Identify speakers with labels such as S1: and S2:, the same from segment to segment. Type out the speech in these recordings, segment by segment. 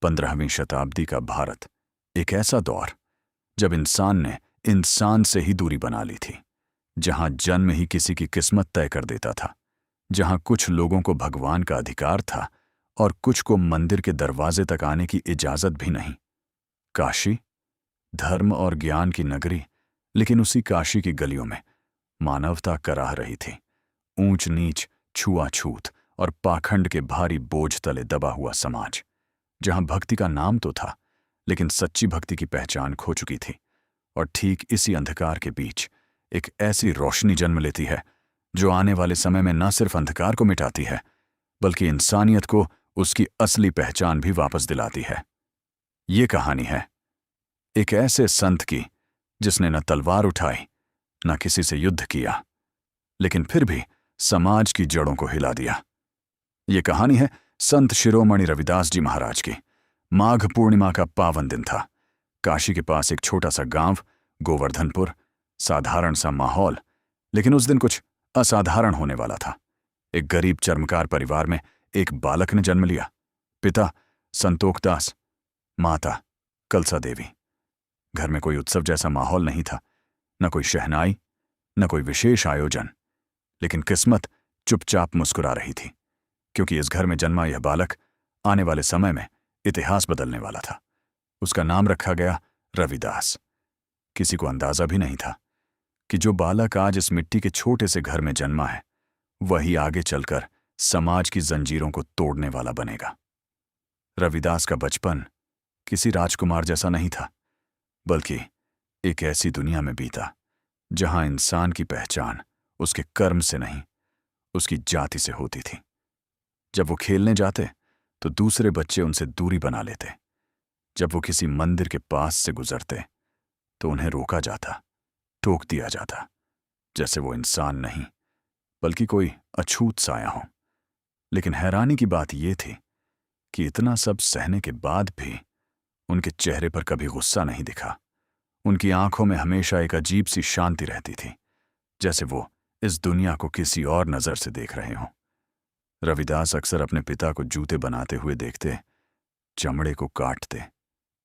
S1: 15वीं शताब्दी का भारत एक ऐसा दौर जब इंसान ने इंसान से ही दूरी बना ली थी, जहां जन्म ही किसी की किस्मत तय कर देता था, जहां कुछ लोगों को भगवान का अधिकार था और कुछ को मंदिर के दरवाजे तक आने की इजाजत भी नहीं। काशी, धर्म और ज्ञान की नगरी, लेकिन उसी काशी की गलियों में मानवता कराह रही थी। ऊंच नीच, छुआछूत और पाखंड के भारी बोझ तले दबा हुआ समाज, जहां भक्ति का नाम तो था, लेकिन सच्ची भक्ति की पहचान खो चुकी थी। और ठीक इसी अंधकार के बीच एक ऐसी रोशनी जन्म लेती है जो आने वाले समय में न सिर्फ अंधकार को मिटाती है, बल्कि इंसानियत को उसकी असली पहचान भी वापस दिलाती है। ये कहानी है एक ऐसे संत की जिसने न तलवार उठाई, न किसी से युद्ध किया, लेकिन फिर भी समाज की जड़ों को हिला दिया। ये कहानी है संत शिरोमणि रविदास जी महाराज की। माघ पूर्णिमा का पावन दिन था। काशी के पास एक छोटा सा गांव गोवर्धनपुर। साधारण सा माहौल, लेकिन उस दिन कुछ असाधारण होने वाला था। एक गरीब चर्मकार परिवार में एक बालक ने जन्म लिया। पिता संतोखदास, माता कलसा देवी। घर में कोई उत्सव जैसा माहौल नहीं था, न कोई शहनाई, न कोई विशेष आयोजन, लेकिन किस्मत चुपचाप मुस्कुरा रही थी, क्योंकि इस घर में जन्मा यह बालक आने वाले समय में इतिहास बदलने वाला था। उसका नाम रखा गया रविदास। किसी को अंदाजा भी नहीं था कि जो बालक आज इस मिट्टी के छोटे से घर में जन्मा है, वही आगे चलकर समाज की जंजीरों को तोड़ने वाला बनेगा। रविदास का बचपन किसी राजकुमार जैसा नहीं था, बल्कि एक ऐसी दुनिया में बीता जहां इंसान की पहचान उसके कर्म से नहीं, उसकी जाति से होती थी। जब वो खेलने जाते तो दूसरे बच्चे उनसे दूरी बना लेते। जब वो किसी मंदिर के पास से गुजरते तो उन्हें रोका जाता, टोक दिया जाता, जैसे वो इंसान नहीं बल्कि कोई अछूत साया हो। लेकिन हैरानी की बात यह थी कि इतना सब सहने के बाद भी उनके चेहरे पर कभी गुस्सा नहीं दिखा। उनकी आंखों में हमेशा एक अजीब सी शांति रहती थी, जैसे वो इस दुनिया को किसी और नजर से देख रहे हों। रविदास अक्सर अपने पिता को जूते बनाते हुए देखते, चमड़े को काटते,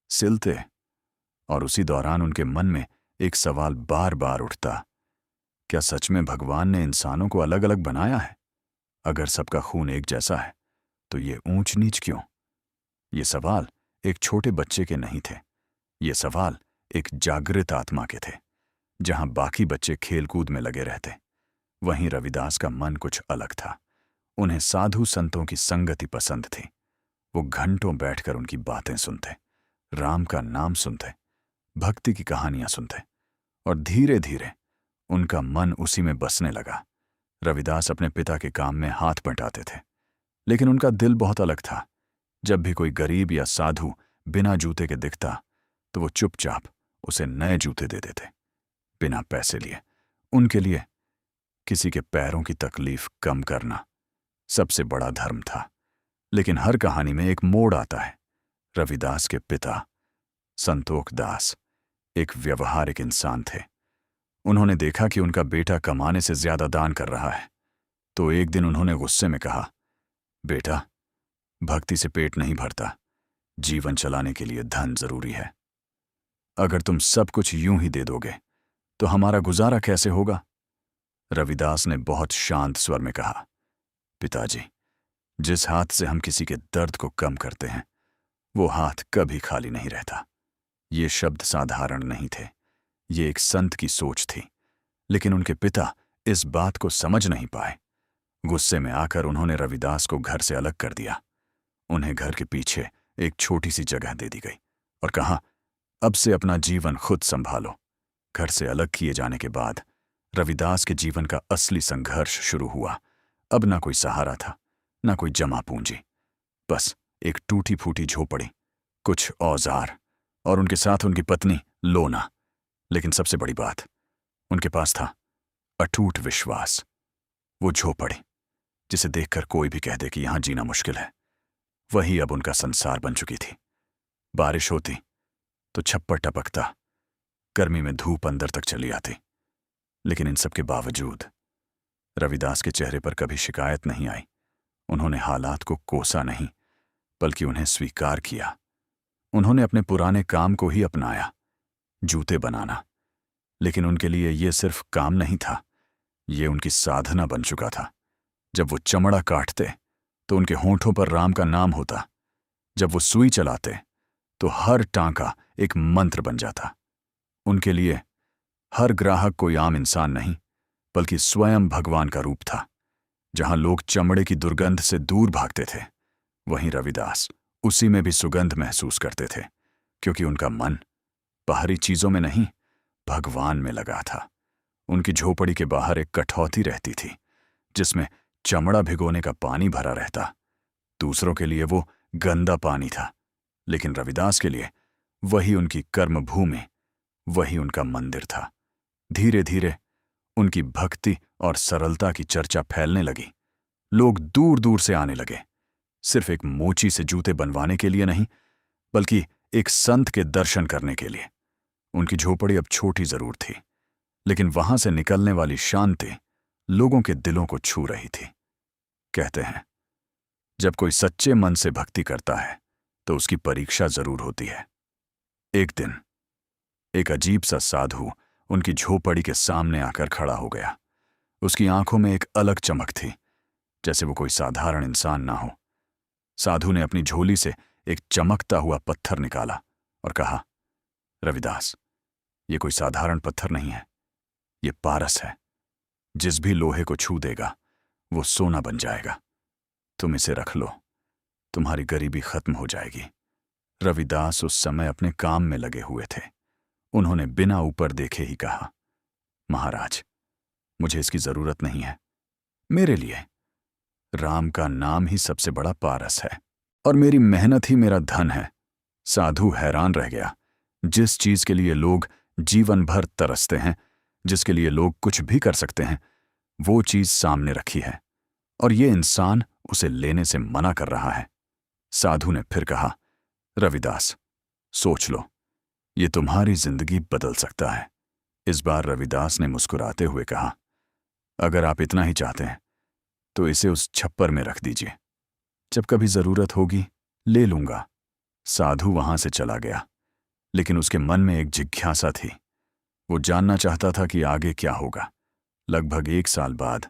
S1: सिलते, और उसी दौरान उनके मन में एक सवाल बार बार उठता, क्या सच में भगवान ने इंसानों को अलग अलग बनाया है? अगर सबका खून एक जैसा है तो ये ऊंच नीच क्यों? ये सवाल एक छोटे बच्चे के नहीं थे, ये सवाल एक जागृत आत्मा के थे। जहां बाकी बच्चे खेलकूद में लगे रहते, वहीं रविदास का मन कुछ अलग था। उन्हें साधु संतों की संगति पसंद थी। वो घंटों बैठकर उनकी बातें सुनते, राम का नाम सुनते, भक्ति की कहानियां सुनते, और धीरे धीरे उनका मन उसी में बसने लगा। रविदास अपने पिता के काम में हाथ बंटाते थे, लेकिन उनका दिल बहुत अलग था। जब भी कोई गरीब या साधु बिना जूते के दिखता तो वो चुपचाप उसे नए जूते दे देते, बिना पैसे लिए। उनके लिए किसी के पैरों की तकलीफ कम करना सबसे बड़ा धर्म था। लेकिन हर कहानी में एक मोड़ आता है। रविदास के पिता संतोख दास एक व्यवहारिक इंसान थे। उन्होंने देखा कि उनका बेटा कमाने से ज्यादा दान कर रहा है, तो एक दिन उन्होंने गुस्से में कहा, बेटा, भक्ति से पेट नहीं भरता, जीवन चलाने के लिए धन जरूरी है। अगर तुम सब कुछ यूं ही दे दोगे तो हमारा गुजारा कैसे होगा? रविदास ने बहुत शांत स्वर में कहा, पिताजी, जिस हाथ से हम किसी के दर्द को कम करते हैं, वो हाथ कभी खाली नहीं रहता। ये शब्द साधारण नहीं थे, ये एक संत की सोच थी। लेकिन उनके पिता इस बात को समझ नहीं पाए। गुस्से में आकर उन्होंने रविदास को घर से अलग कर दिया। उन्हें घर के पीछे एक छोटी सी जगह दे दी गई और कहा, अब से अपना जीवन खुद संभालो। घर से अलग किए जाने के बाद रविदास के जीवन का असली संघर्ष शुरू हुआ। अब ना कोई सहारा था, ना कोई जमा पूंजी, बस एक टूटी फूटी झोपड़ी, कुछ औजार और उनके साथ उनकी पत्नी लोना। लेकिन सबसे बड़ी बात, उनके पास था अटूट विश्वास। वो झोपड़ी जिसे देखकर कोई भी कह दे कि यहां जीना मुश्किल है, वही अब उनका संसार बन चुकी थी। बारिश होती तो छप्पर टपकता, गर्मी में धूप अंदर तक चली आती। लेकिन इन सब के बावजूद रविदास के चेहरे पर कभी शिकायत नहीं आई। उन्होंने हालात को कोसा नहीं, बल्कि उन्हें स्वीकार किया। उन्होंने अपने पुराने काम को ही अपनाया, जूते बनाना। लेकिन उनके लिए ये सिर्फ काम नहीं था, ये उनकी साधना बन चुका था। जब वो चमड़ा काटते तो उनके होंठों पर राम का नाम होता। जब वो सुई चलाते तो हर टांका एक मंत्र बन जाता। उनके लिए हर ग्राहक कोई आम इंसान नहीं, बल्कि स्वयं भगवान का रूप था। जहां लोग चमड़े की दुर्गंध से दूर भागते थे, वहीं रविदास उसी में भी सुगंध महसूस करते थे, क्योंकि उनका मन बाहरी चीजों में नहीं, भगवान में लगा था। उनकी झोपड़ी के बाहर एक कठौती रहती थी, जिसमें चमड़ा भिगोने का पानी भरा रहता। दूसरों के लिए वो गंदा पानी था, लेकिन रविदास के लिए वही उनकी कर्मभूमि, वही उनका मंदिर था। धीरे धीरे उनकी भक्ति और सरलता की चर्चा फैलने लगी। लोग दूर दूर से आने लगे, सिर्फ एक मोची से जूते बनवाने के लिए नहीं, बल्कि एक संत के दर्शन करने के लिए। उनकी झोपड़ी अब छोटी जरूर थी, लेकिन वहां से निकलने वाली शांति लोगों के दिलों को छू रही थी। कहते हैं, जब कोई सच्चे मन से भक्ति करता है तो उसकी परीक्षा जरूर होती है। एक दिन एक अजीब सा साधु उनकी झोपड़ी के सामने आकर खड़ा हो गया। उसकी आंखों में एक अलग चमक थी, जैसे वो कोई साधारण इंसान ना हो। साधु ने अपनी झोली से एक चमकता हुआ पत्थर निकाला और कहा, रविदास, ये कोई साधारण पत्थर नहीं है, ये पारस है। जिस भी लोहे को छू देगा वो सोना बन जाएगा। तुम इसे रख लो, तुम्हारी गरीबी खत्म हो जाएगी। रविदास उस समय अपने काम में लगे हुए थे। उन्होंने बिना ऊपर देखे ही कहा, महाराज, मुझे इसकी जरूरत नहीं है। मेरे लिए राम का नाम ही सबसे बड़ा पारस है, और मेरी मेहनत ही मेरा धन है। साधु हैरान रह गया। जिस चीज के लिए लोग जीवन भर तरसते हैं, जिसके लिए लोग कुछ भी कर सकते हैं, वो चीज सामने रखी है, और ये इंसान उसे लेने से मना कर रहा है। साधु ने फिर कहा, रविदास, सोच लो, ये तुम्हारी जिंदगी बदल सकता है। इस बार रविदास ने मुस्कुराते हुए कहा, अगर आप इतना ही चाहते हैं तो इसे उस छप्पर में रख दीजिए, जब कभी जरूरत होगी ले लूंगा। साधु वहां से चला गया, लेकिन उसके मन में एक जिज्ञासा थी। वो जानना चाहता था कि आगे क्या होगा। लगभग 1 साल बाद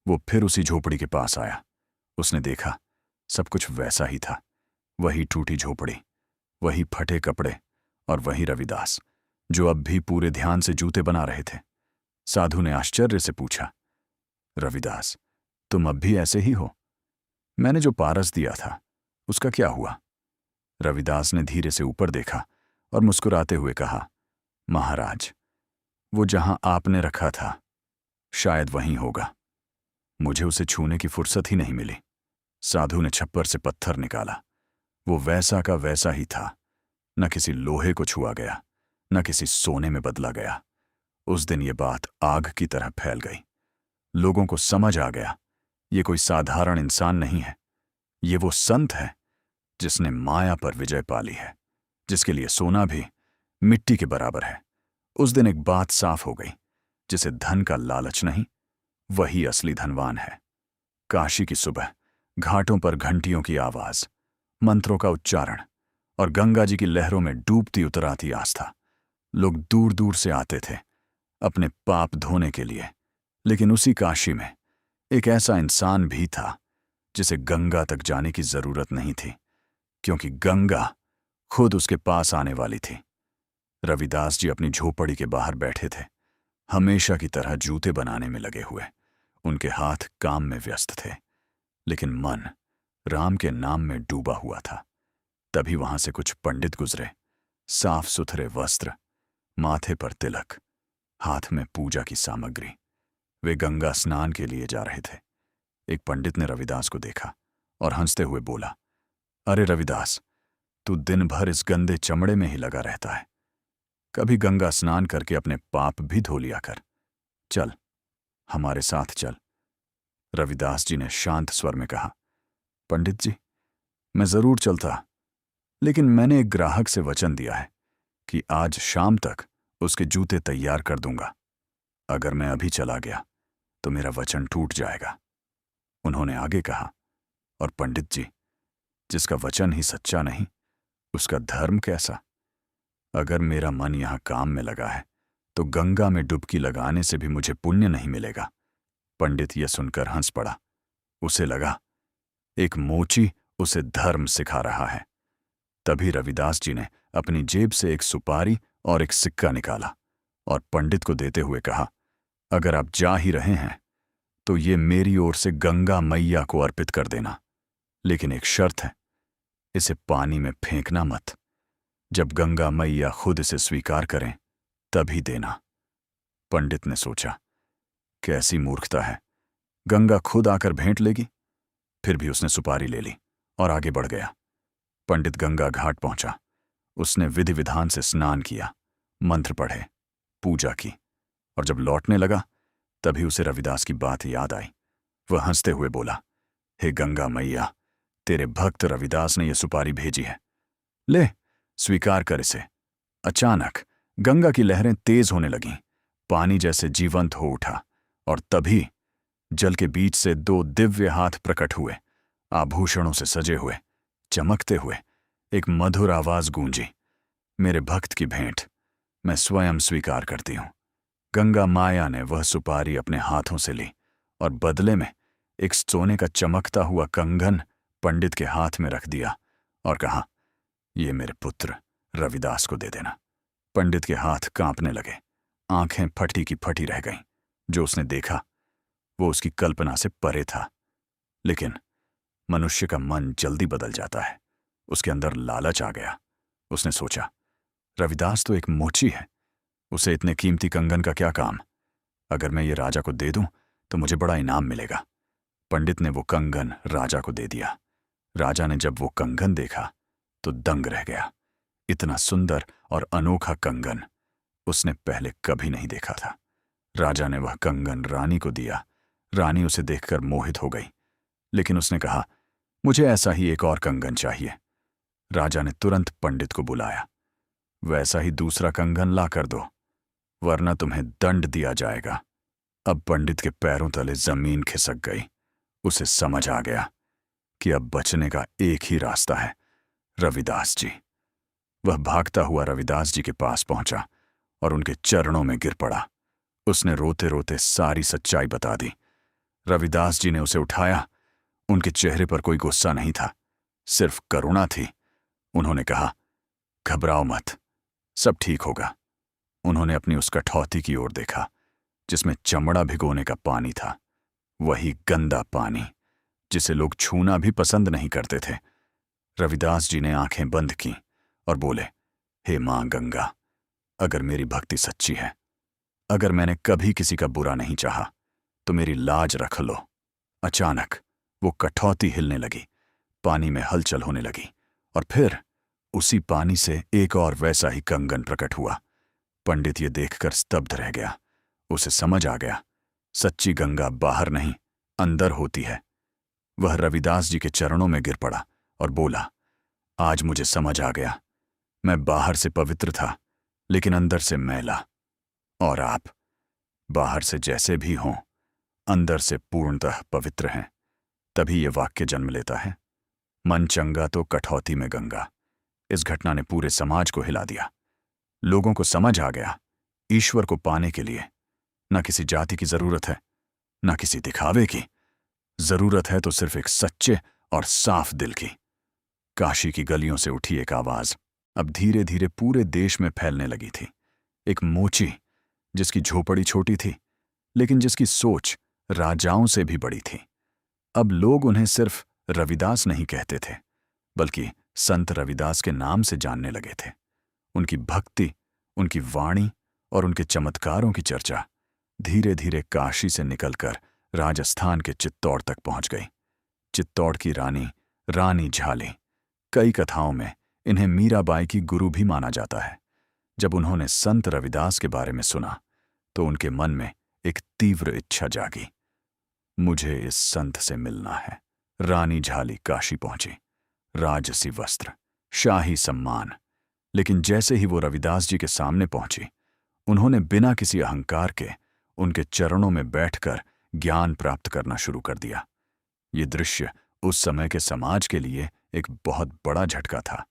S1: वो फिर उसी झोपड़ी के पास आया। उसने देखा, सब कुछ वैसा ही था। वही टूटी झोपड़ी, वही फटे कपड़े, और वही रविदास, जो अब भी पूरे ध्यान से जूते बना रहे थे। साधु ने आश्चर्य से पूछा, रविदास, तुम अब भी ऐसे ही हो? मैंने जो पारस दिया था उसका क्या हुआ? रविदास ने धीरे से ऊपर देखा और मुस्कुराते हुए कहा, महाराज, वो जहां आपने रखा था शायद वहीं होगा। मुझे उसे छूने की फुर्सत ही नहीं मिली। साधु ने छप्पर से पत्थर निकाला। वो वैसा का वैसा ही था, न किसी लोहे को छुआ गया, न किसी सोने में बदला गया। उस दिन ये बात आग की तरह फैल गई। लोगों को समझ आ गया, ये कोई साधारण इंसान नहीं है, ये वो संत है जिसने माया पर विजय पाली है, जिसके लिए सोना भी मिट्टी के बराबर है। उस दिन एक बात साफ हो गई, जिसे धन का लालच नहीं, वही असली धनवान है। काशी की सुबह, घाटों पर घंटियों की आवाज, मंत्रों का उच्चारण और गंगा जी की लहरों में डूबती उतराती आस्था। लोग दूर दूर से आते थे अपने पाप धोने के लिए, लेकिन उसी काशी में एक ऐसा इंसान भी था जिसे गंगा तक जाने की जरूरत नहीं थी, क्योंकि गंगा खुद उसके पास आने वाली थी। रविदास जी अपनी झोपड़ी के बाहर बैठे थे, हमेशा की तरह जूते बनाने में लगे हुए। उनके हाथ काम में व्यस्त थे, लेकिन मन राम के नाम में डूबा हुआ था। तभी वहां से कुछ पंडित गुजरे, साफ सुथरे वस्त्र, माथे पर तिलक, हाथ में पूजा की सामग्री। वे गंगा स्नान के लिए जा रहे थे। एक पंडित ने रविदास को देखा और हंसते हुए बोला, अरे रविदास, तू दिन भर इस गंदे चमड़े में ही लगा रहता है। कभी गंगा स्नान करके अपने पाप भी धो लिया कर। चल, हमारे साथ चल। रविदास जी ने शांत स्वर में कहा, पंडित जी, मैं जरूर चलता, लेकिन मैंने एक ग्राहक से वचन दिया है कि आज शाम तक उसके जूते तैयार कर दूंगा। अगर मैं अभी चला गया तो मेरा वचन टूट जाएगा। उन्होंने आगे कहा, और पंडित जी, जिसका वचन ही सच्चा नहीं, उसका धर्म कैसा? अगर मेरा मन यहाँ काम में लगा है तो गंगा में डुबकी लगाने से भी मुझे पुण्य नहीं मिलेगा। पंडित यह सुनकर हंस पड़ा। उसे लगा एक मोची उसे धर्म सिखा रहा है। तभी रविदास जी ने अपनी जेब से एक सुपारी और एक सिक्का निकाला और पंडित को देते हुए कहा, अगर आप जा ही रहे हैं तो ये मेरी ओर से गंगा मैया को अर्पित कर देना, लेकिन एक शर्त है, इसे पानी में फेंकना मत। जब गंगा मैया खुद इसे स्वीकार करें तभी देना। पंडित ने सोचा, कैसी मूर्खता है, गंगा खुद आकर भेंट लेगी। फिर भी उसने सुपारी ले ली और आगे बढ़ गया। पंडित गंगा घाट पहुंचा। उसने विधि विधान से स्नान किया, मंत्र पढ़े, पूजा की, और जब लौटने लगा तभी उसे रविदास की बात याद आई। वह हंसते हुए बोला, हे गंगा मैया, तेरे भक्त रविदास ने यह सुपारी भेजी है, ले स्वीकार कर इसे। अचानक गंगा की लहरें तेज होने लगीं, पानी जैसे जीवंत हो उठा, और तभी जल के बीच से दो दिव्य हाथ प्रकट हुए, आभूषणों से सजे हुए, चमकते हुए। एक मधुर आवाज गूंजी, मेरे भक्त की भेंट मैं स्वयं स्वीकार करती हूं। गंगा माया ने वह सुपारी अपने हाथों से ली और बदले में एक सोने का चमकता हुआ कंगन पंडित के हाथ में रख दिया और कहा, ये मेरे पुत्र रविदास को दे देना। पंडित के हाथ कांपने लगे, आंखें फटी की फटी रह गईं। जो उसने देखा वो उसकी कल्पना से परे था। लेकिन मनुष्य का मन जल्दी बदल जाता है। उसके अंदर लालच आ गया। उसने सोचा, रविदास तो एक मोची है, उसे इतने कीमती कंगन का क्या काम? अगर मैं ये राजा को दे दूं तो मुझे बड़ा इनाम मिलेगा। पंडित ने वो कंगन राजा को दे दिया। राजा ने जब वो कंगन देखा तो दंग रह गया। इतना सुंदर और अनोखा कंगन उसने पहले कभी नहीं देखा था। राजा ने वह कंगन रानी को दिया। रानी उसे देखकर मोहित हो गई, लेकिन उसने कहा, मुझे ऐसा ही एक और कंगन चाहिए। राजा ने तुरंत पंडित को बुलाया। वैसा ही दूसरा कंगन ला कर दो, वरना तुम्हें दंड दिया जाएगा। अब पंडित के पैरों तले जमीन खिसक गई। उसे समझ आ गया कि अब बचने का एक ही रास्ता है, रविदास जी। वह भागता हुआ रविदास जी के पास पहुंचा और उनके चरणों में गिर पड़ा। उसने रोते रोते सारी सच्चाई बता दी। रविदास जी ने उसे उठाया। उनके चेहरे पर कोई गुस्सा नहीं था, सिर्फ करुणा थी। उन्होंने कहा, घबराओ मत, सब ठीक होगा। उन्होंने अपनी उस कठौती की ओर देखा जिसमें चमड़ा भिगोने का पानी था, वही गंदा पानी जिसे लोग छूना भी पसंद नहीं करते थे। रविदास जी ने आंखें बंद की और बोले, हे मां गंगा, अगर मेरी भक्ति सच्ची है, अगर मैंने कभी किसी का बुरा नहीं चाहा, तो मेरी लाज रख लो। अचानक वो कठौती हिलने लगी, पानी में हलचल होने लगी, और फिर उसी पानी से एक और वैसा ही कंगन प्रकट हुआ। पंडित ये देखकर स्तब्ध रह गया। उसे समझ आ गया, सच्ची गंगा बाहर नहीं, अंदर होती है। वह रविदास जी के चरणों में गिर पड़ा और बोला, आज मुझे समझ आ गया, मैं बाहर से पवित्र था लेकिन अंदर से मैला, और आप बाहर से जैसे भी हों, अंदर से पूर्णतः पवित्र हैं। तभी ये वाक्य जन्म लेता है, मन चंगा तो कठौती में गंगा। इस घटना ने पूरे समाज को हिला दिया। लोगों को समझ आ गया, ईश्वर को पाने के लिए न किसी जाति की जरूरत है, न किसी दिखावे की। जरूरत है तो सिर्फ एक सच्चे और साफ दिल की। काशी की गलियों से उठी एक आवाज अब धीरे धीरे पूरे देश में फैलने लगी थी। एक मोची जिसकी झोपड़ी छोटी थी, लेकिन जिसकी सोच राजाओं से भी बड़ी थी। अब लोग उन्हें सिर्फ रविदास नहीं कहते थे, बल्कि संत रविदास के नाम से जानने लगे थे। उनकी भक्ति, उनकी वाणी और उनके चमत्कारों की चर्चा धीरे धीरे काशी से निकलकर राजस्थान के चित्तौड़ तक पहुंच गई। चित्तौड़ की रानी, रानी झाली, कई कथाओं में इन्हें मीराबाई की गुरु भी माना जाता है। जब उन्होंने संत रविदास के बारे में सुना तो उनके मन में एक तीव्र इच्छा जागी, मुझे इस संत से मिलना है। रानी झाली काशी पहुंची, राजसी वस्त्र, शाही सम्मान। लेकिन जैसे ही वो रविदास जी के सामने पहुंची, उन्होंने बिना किसी अहंकार के उनके चरणों में बैठकर ज्ञान प्राप्त करना शुरू कर दिया। ये दृश्य उस समय के समाज के लिए एक बहुत बड़ा झटका था।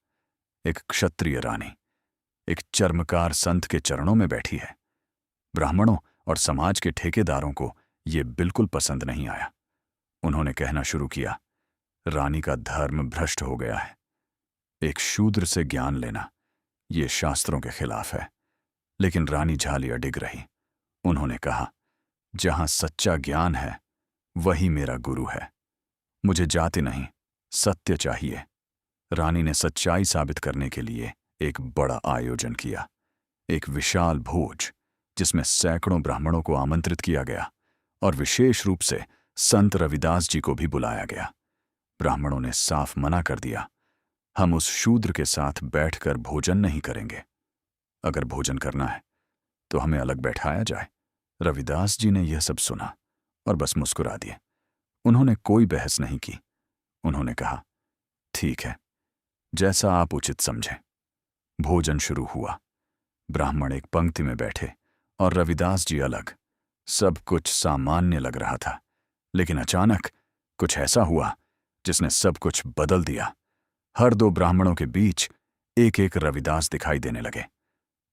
S1: एक क्षत्रिय रानी एक चर्मकार संत के चरणों में बैठी है। ब्राह्मणों और समाज के ठेकेदारों को ये बिल्कुल पसंद नहीं आया। उन्होंने कहना शुरू किया, रानी का धर्म भ्रष्ट हो गया है। एक शूद्र से ज्ञान लेना ये शास्त्रों के खिलाफ है। लेकिन रानी झाली अडिग रही। उन्होंने कहा, जहां सच्चा ज्ञान है वही मेरा गुरु है। मुझे जाति नहीं, सत्य चाहिए। रानी ने सच्चाई साबित करने के लिए एक बड़ा आयोजन किया, एक विशाल भोज जिसमें सैकड़ों ब्राह्मणों को आमंत्रित किया गया और विशेष रूप से संत रविदास जी को भी बुलाया गया। ब्राह्मणों ने साफ मना कर दिया, हम उस शूद्र के साथ बैठकर भोजन नहीं करेंगे। अगर भोजन करना है तो हमें अलग बैठाया जाए। रविदास जी ने यह सब सुना और बस मुस्कुरा दिए। उन्होंने कोई बहस नहीं की। उन्होंने कहा, ठीक है, जैसा आप उचित समझें। भोजन शुरू हुआ। ब्राह्मण एक पंक्ति में बैठे और रविदास जी अलग। सब कुछ सामान्य लग रहा था, लेकिन अचानक कुछ ऐसा हुआ जिसने सब कुछ बदल दिया। हर दो ब्राह्मणों के बीच एक एक रविदास दिखाई देने लगे।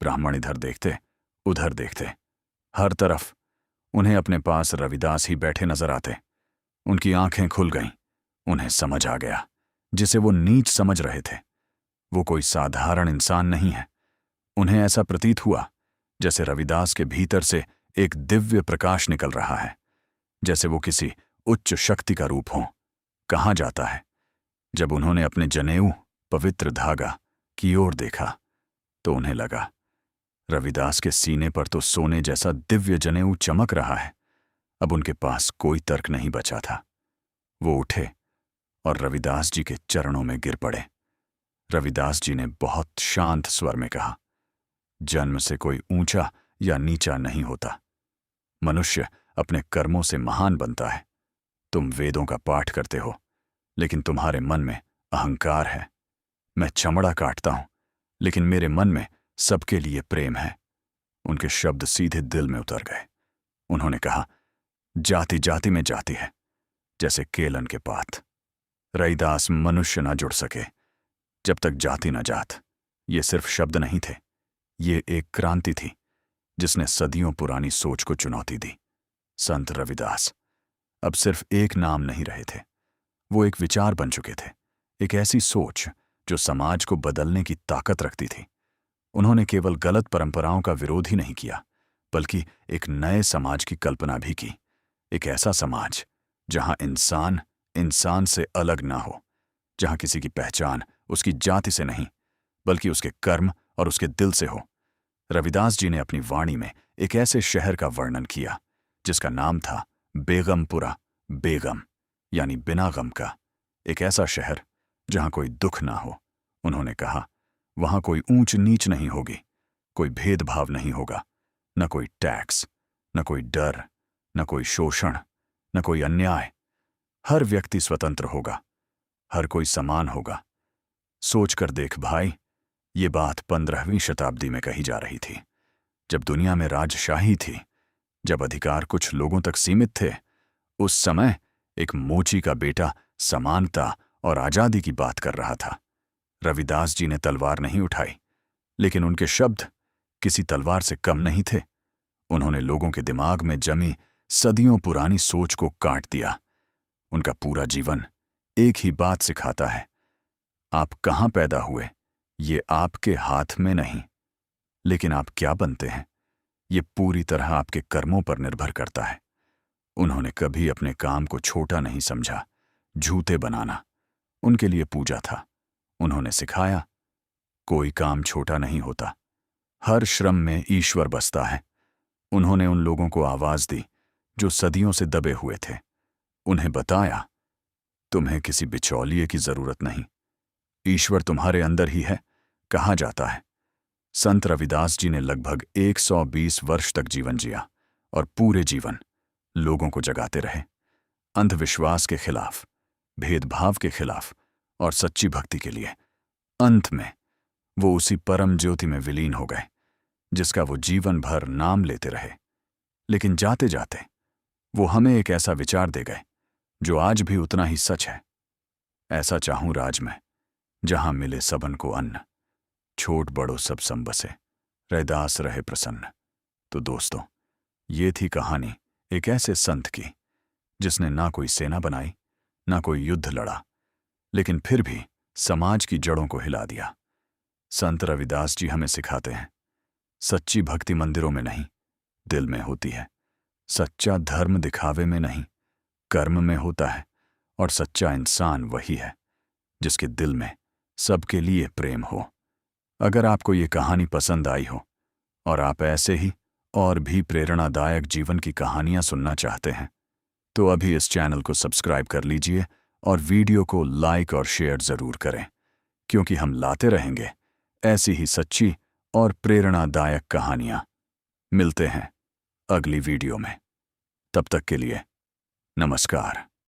S1: ब्राह्मण इधर देखते, उधर देखते, हर तरफ उन्हें अपने पास रविदास ही बैठे नजर आते। उनकी आंखें खुल गईं। उन्हें समझ आ गया, जिसे वो नीच समझ रहे थे, वो कोई साधारण इंसान नहीं है। उन्हें ऐसा प्रतीत हुआ जैसे रविदास के भीतर से एक दिव्य प्रकाश निकल रहा है, जैसे वो किसी उच्च शक्ति का रूप हो। कहा जाता है, जब उन्होंने अपने जनेऊ पवित्र धागा की ओर देखा तो उन्हें लगा, रविदास के सीने पर तो सोने जैसा दिव्य जनेऊ चमक रहा है। अब उनके पास कोई तर्क नहीं बचा था। वो उठे और रविदास जी के चरणों में गिर पड़े। रविदास जी ने बहुत शांत स्वर में कहा, जन्म से कोई ऊंचा या नीचा नहीं होता। मनुष्य अपने कर्मों से महान बनता है। तुम वेदों का पाठ करते हो, लेकिन तुम्हारे मन में अहंकार है। मैं चमड़ा काटता हूं, लेकिन मेरे मन में सबके लिए प्रेम है। उनके शब्द सीधे दिल में उतर गए। उन्होंने कहा, जाति जाति में जाति है, जैसे केलन के पात। रविदास मनुष्य ना जुड़ सके जब तक जाति न जात। ये सिर्फ शब्द नहीं थे, ये एक क्रांति थी जिसने सदियों पुरानी सोच को चुनौती दी। संत रविदास अब सिर्फ एक नाम नहीं रहे थे, वो एक विचार बन चुके थे, एक ऐसी सोच जो समाज को बदलने की ताकत रखती थी। उन्होंने केवल गलत परंपराओं का विरोध ही नहीं किया, बल्कि एक नए समाज की कल्पना भी की। एक ऐसा समाज जहां इंसान इंसान से अलग ना हो, जहां किसी की पहचान उसकी जाति से नहीं, बल्कि उसके कर्म और उसके दिल से हो। रविदास जी ने अपनी वाणी में एक ऐसे शहर का वर्णन किया जिसका नाम था बेगमपुरा, बेगम यानी बिना गम का। एक ऐसा शहर जहां कोई दुख ना हो। उन्होंने कहा, वहां कोई ऊंच नीच नहीं होगी, कोई भेदभाव नहीं होगा, न कोई टैक्स, न कोई डर, न कोई शोषण, न कोई अन्याय। हर व्यक्ति स्वतंत्र होगा, हर कोई समान होगा। सोचकर देख भाई, ये बात 15वीं शताब्दी में कही जा रही थी, जब दुनिया में राजशाही थी, जब अधिकार कुछ लोगों तक सीमित थे। उस समय एक मोची का बेटा समानता और आजादी की बात कर रहा था। रविदास जी ने तलवार नहीं उठाई, लेकिन उनके शब्द किसी तलवार से कम नहीं थे। उन्होंने लोगों के दिमाग में जमी सदियों पुरानी सोच को काट दिया। उनका पूरा जीवन एक ही बात सिखाता है, आप कहाँ पैदा हुए ये आपके हाथ में नहीं, लेकिन आप क्या बनते हैं ये पूरी तरह आपके कर्मों पर निर्भर करता है। उन्होंने कभी अपने काम को छोटा नहीं समझा। जूते बनाना उनके लिए पूजा था। उन्होंने सिखाया, कोई काम छोटा नहीं होता, हर श्रम में ईश्वर बसता है। उन्होंने उन लोगों को आवाज दी जो सदियों से दबे हुए थे। उन्हें बताया, तुम्हें किसी बिचौलिए की जरूरत नहीं, ईश्वर तुम्हारे अंदर ही है। कहा जाता है संत रविदास जी ने लगभग 120 वर्ष तक जीवन जिया और पूरे जीवन लोगों को जगाते रहे, अंधविश्वास के खिलाफ, भेदभाव के खिलाफ और सच्ची भक्ति के लिए। अंत में वो उसी परम ज्योति में विलीन हो गए जिसका वो जीवन भर नाम लेते रहे। लेकिन जाते जाते वो हमें एक ऐसा विचार दे गए जो आज भी उतना ही सच है। ऐसा चाहूं राज में जहां मिले सबन को अन्न, छोट बड़ो सब सम बसे, रैदास रहे प्रसन्न। तो दोस्तों, ये थी कहानी एक ऐसे संत की जिसने ना कोई सेना बनाई, ना कोई युद्ध लड़ा, लेकिन फिर भी समाज की जड़ों को हिला दिया। संत रविदास जी हमें सिखाते हैं, सच्ची भक्ति मंदिरों में नहीं, दिल में होती है। सच्चा धर्म दिखावे में नहीं, कर्म में होता है। और सच्चा इंसान वही है जिसके दिल में सबके लिए प्रेम हो। अगर आपको ये कहानी पसंद आई हो और आप ऐसे ही और भी प्रेरणादायक जीवन की कहानियां सुनना चाहते हैं, तो अभी इस चैनल को सब्सक्राइब कर लीजिए और वीडियो को लाइक और शेयर ज़रूर करें, क्योंकि हम लाते रहेंगे ऐसी ही सच्ची और प्रेरणादायक कहानियां। मिलते हैं अगली वीडियो में। तब तक के लिए नमस्कार।